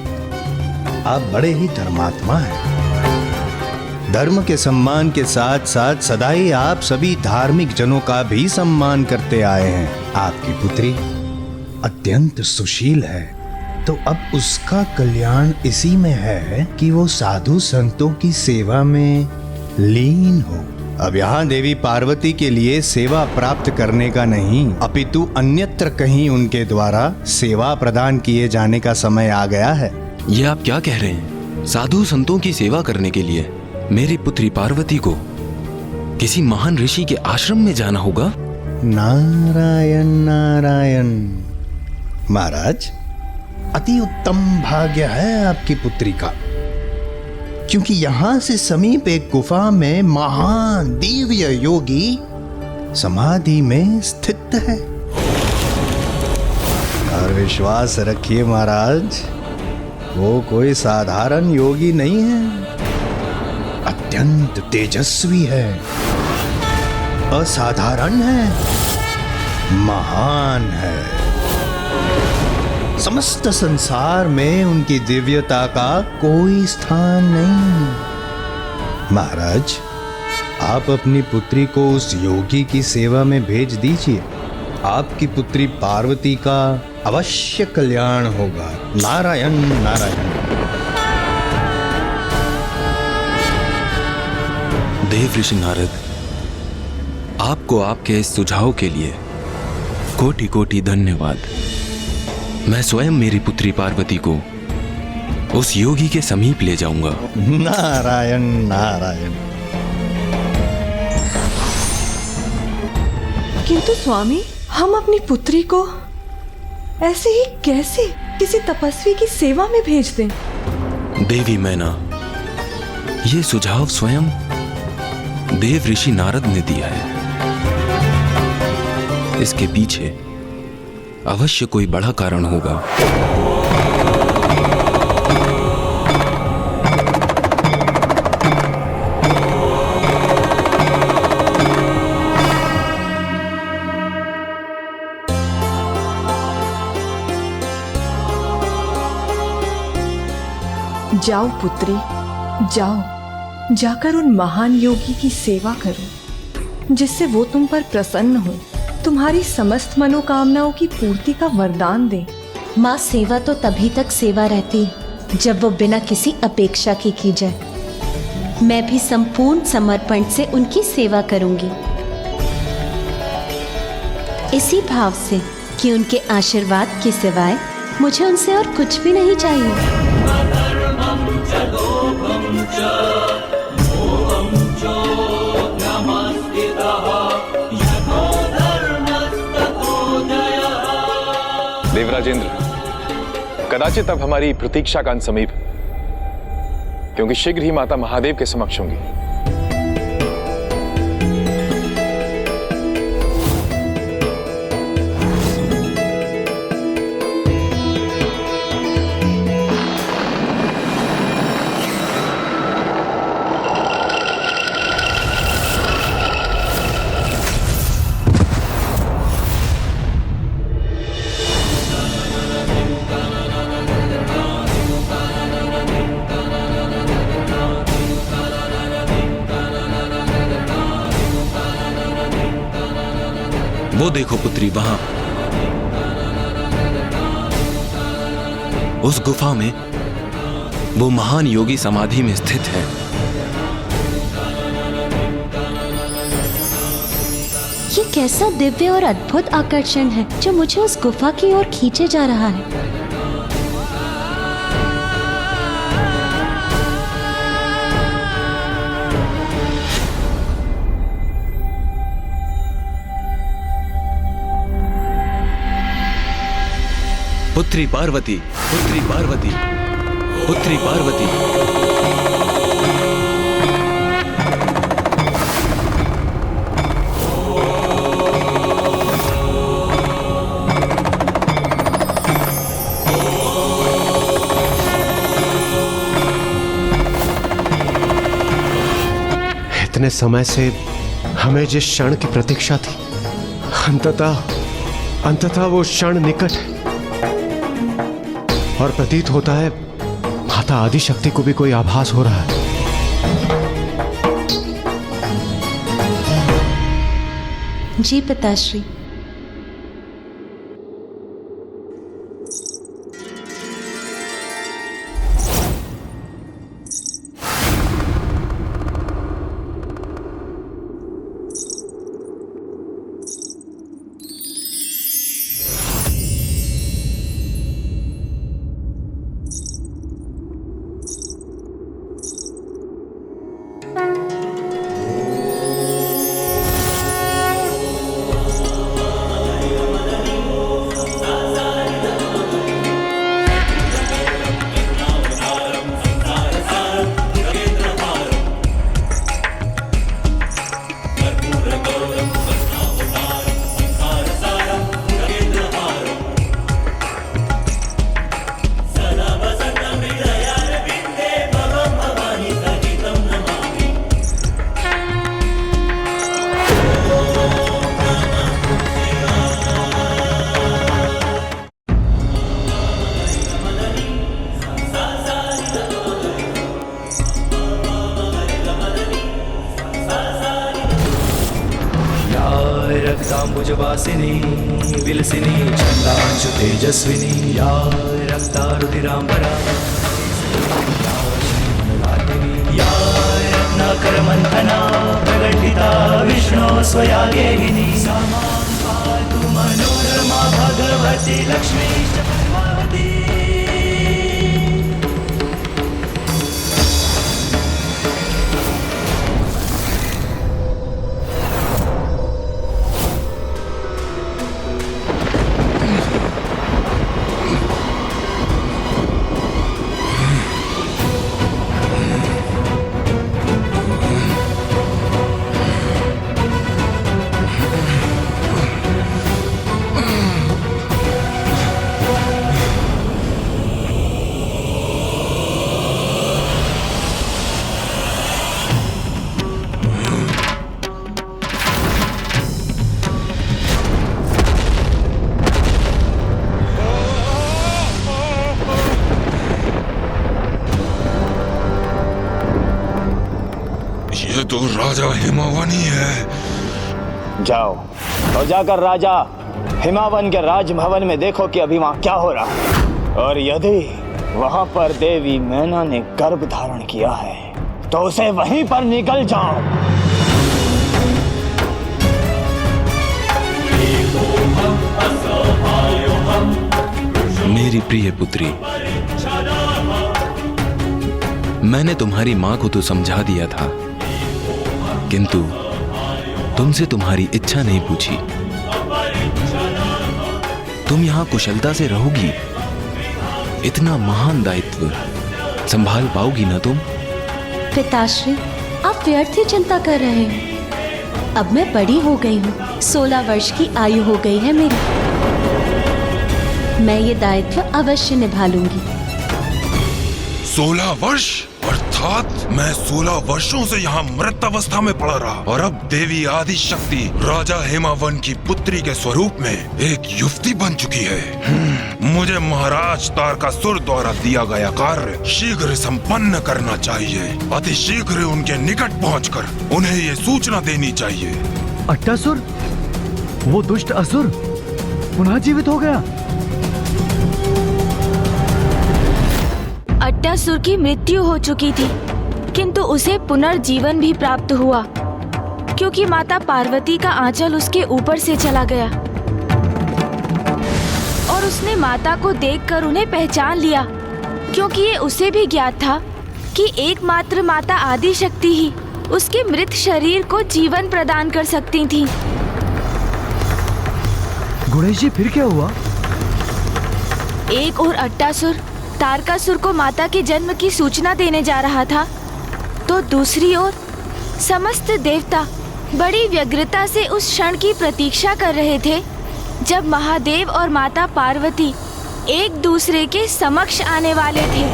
G: आप बड़े ही धर्मात्मा हैं। धर्म के सम्मान के साथ साथ सदा ही आप सभी धार्मिक जनों का भी सम्मान करते आए हैं। आपकी पुत्री अत्यंत सुशील है, तो अब उसका कल्याण इसी में है कि वो साधु संतों की सेवा में लीन हो। अब यहाँ देवी पार्वती के लिए सेवा प्राप्त करने का नहीं, अपितु अन्यत्र कहीं उनके द्वारा सेवा प्रदान किए जाने का समय आ गया है।
N: ये आप क्या कह रहे हैं? साधु संतों की सेवा करने के लिए मेरी पुत्री पार्वती को किसी महान ऋषि के आश्रम में जाना होगा?
G: नारायण नारायण। महाराज, अति उत्तम भाग्य है आपकी पुत्री का, क्योंकि यहां से समीप एक गुफा में महान दिव्य योगी समाधि में स्थित है। और विश्वास रखिए महाराज, वो कोई साधारण योगी नहीं है, अत्यंत तेजस्वी है, असाधारण है, महान है। समस्त संसार में उनकी दिव्यता का कोई स्थान नहीं। महाराज, आप अपनी पुत्री को उस योगी की सेवा में भेज दीजिए। आपकी पुत्री पार्वती का अवश्य कल्याण होगा। नारायण नारायण।
N: देव ऋषि नारद, आपको आपके इस सुझाव के लिए कोटि कोटि धन्यवाद। मैं स्वयं मेरी पुत्री पार्वती को उस योगी के समीप ले जाऊंगा।
G: नारायण नारायण।
B: किंतु स्वामी, हम अपनी पुत्री को ऐसे ही कैसे किसी तपस्वी की सेवा में भेज दें?
N: देवी मैना, ये सुझाव स्वयं देव ऋषि नारद ने दिया है। इसके पीछे अवश्य कोई बड़ा कारण होगा।
B: जाओ पुत्री, जाओ, जाकर उन महान योगी की सेवा करो, जिससे वो तुम पर प्रसन्न हो, तुम्हारी समस्त मनोकामनाओं की पूर्ति का वरदान दे।
M: माँ, सेवा तो तभी तक सेवा रहती है जब वो बिना किसी अपेक्षा की जाए। मैं भी संपूर्ण समर्पण से उनकी सेवा करूंगी, इसी भाव से कि उनके आशीर्वाद के सिवाय मुझे उनसे और कुछ भी नहीं चाहिए।
L: देवराजेंद्र, कदाचित अब हमारी प्रतीक्षा का अंत समीप, क्योंकि शीघ्र ही माता महादेव के समक्ष होंगी।
N: वो देखो पुत्री, वहां उस गुफा में वो महान योगी समाधि में स्थित है।
M: ये कैसा दिव्य और अद्भुत आकर्षण है जो मुझे उस गुफा की ओर खींचे जा रहा है।
N: पुत्री पार्वती, पुत्री पार्वती, पुत्री पार्वती।
T: इतने समय से हमें जिस क्षण की प्रतीक्षा थी, अंततः वो क्षण निकट है। और प्रतीत होता है माता आदिशक्ति को भी कोई आभास हो रहा है।
M: जी पिताश्री।
H: रक्ताम्बुजवासिनी विलसिनी छन्दांशु तेजस्विनी या रक्तारुधिराम्बरा या रत्नाकरमन्थना प्रकटिता विष्णो स्वया गेहिनी सा मां पातु मनोरमा भगवती लक्ष्मी च पद्मावती।
V: ये तो राजा हिमावन ही है।
I: जाओ और जाकर राजा हिमावन के राजभवन में देखो कि अभी वहां क्या हो रहा है, और यदि वहां पर देवी मैना ने गर्भ धारण किया है तो उसे वहीं पर निकल जाओ।
J: मेरी प्रिय पुत्री, मैंने तुम्हारी माँ को तो समझा दिया था, किंतु तुमसे तुम्हारी इच्छा नहीं पूछी। तुम यहाँ कुशलता से रहोगी? इतना महान दायित्व संभाल पाओगी ना तुम?
M: पिताश्री, आप व्यर्थ ही चिंता कर रहे हैं। अब मैं बड़ी हो गई हूँ, 16 वर्ष की आयु हो गई है मेरी। मैं ये दायित्व अवश्य निभा लूंगी।
V: 16 वर्ष? अर्थात मैं 16 वर्षों से यहाँ मृत अवस्था में पड़ा रहा, और अब देवी आदि शक्ति राजा हिमावन की पुत्री के स्वरूप में एक युवती बन चुकी है। मुझे महाराज तारकासुर द्वारा दिया गया कार्य शीघ्र संपन्न करना चाहिए। अति शीघ्र उनके निकट पहुंचकर उन्हें ये सूचना देनी चाहिए।
O: अट्टासुर, वो दुष्ट असुर पुनः जीवित हो गया।
A: अट्टासुर की मृत्यु हो चुकी थी, किंतु उसे पुनर्जीवन भी प्राप्त हुआ, क्योंकि माता पार्वती का आंचल उसके ऊपर से चला गया और उसने माता को देखकर उन्हें पहचान लिया, क्योंकि ये उसे भी ज्ञात था कि एकमात्र माता आदि शक्ति ही उसके मृत शरीर को जीवन प्रदान कर सकती थी।
O: गणेश जी, फिर क्या हुआ?
A: एक और अट्टासुर तारकासुर को माता के जन्म की सूचना देने जा रहा था, तो दूसरी ओर समस्त देवता बड़ी व्यग्रता से उस क्षण की प्रतीक्षा कर रहे थे जब महादेव और माता पार्वती एक दूसरे के समक्ष आने वाले थे।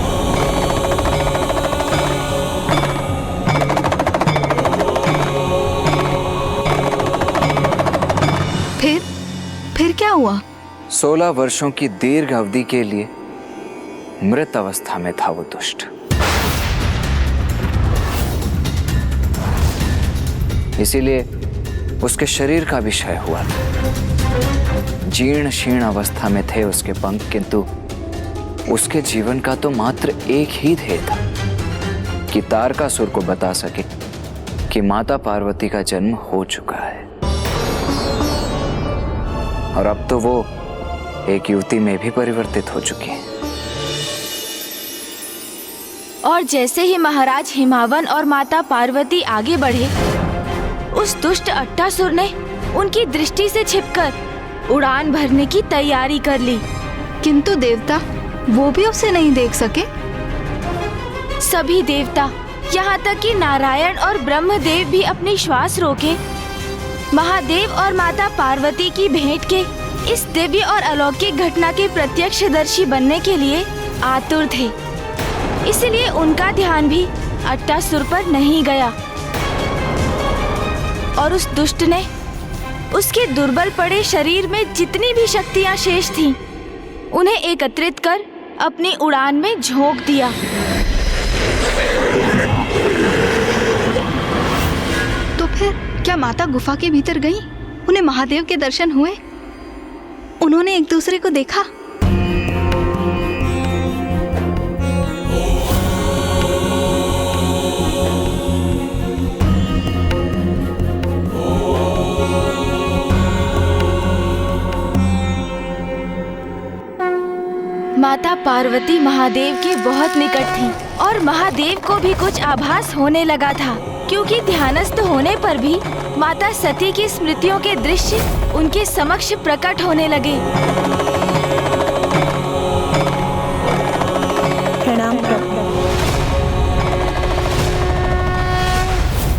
K: फिर क्या हुआ?
R: 16 वर्षों की दीर्घ अवधि के लिए मृत अवस्था में था वो दुष्ट। इसीलिए उसके शरीर का भी क्षय हुआ था। जीर्ण शीर्ण अवस्था में थे उसके पंख, किंतु उसके जीवन का तो मात्र एक ही ध्येय था कि तारकासुर को बता सके कि माता पार्वती का जन्म हो चुका है। और अब तो वो एक युवती में भी परिवर्तित हो चुकी है।
A: और जैसे ही महाराज हिमावन और माता पार्वती आगे बढ़े, उस दुष्ट अट्टासुर ने उनकी दृष्टि से छिपकर उड़ान भरने की तैयारी कर ली।
K: किंतु देवता वो भी उसे नहीं देख सके।
A: सभी देवता, यहाँ तक कि नारायण और ब्रह्मदेव भी अपनी श्वास रोके महादेव और माता पार्वती की भेंट के इस दिव्य और अलौकिक घटना के प्रत्यक्षदर्शी बनने के लिए आतुर थे। इसलिए उनका ध्यान भी अट्टासुर पर नहीं गया और उस दुष्ट ने उसके दुर्बल पड़े शरीर में जितनी भी शक्तियां शेष थीं, उन्हें एकत्रित कर अपनी उड़ान में झोंक दिया।
K: तो फिर क्या माता गुफा के भीतर गई? उन्हें महादेव के दर्शन हुए? उन्होंने एक दूसरे को देखा?
A: माता पार्वती महादेव के बहुत निकट थीं और महादेव को भी कुछ आभास होने लगा था, क्योंकि ध्यानस्थ होने पर भी माता सती की स्मृतियों के दृश्य उनके समक्ष प्रकट होने लगे।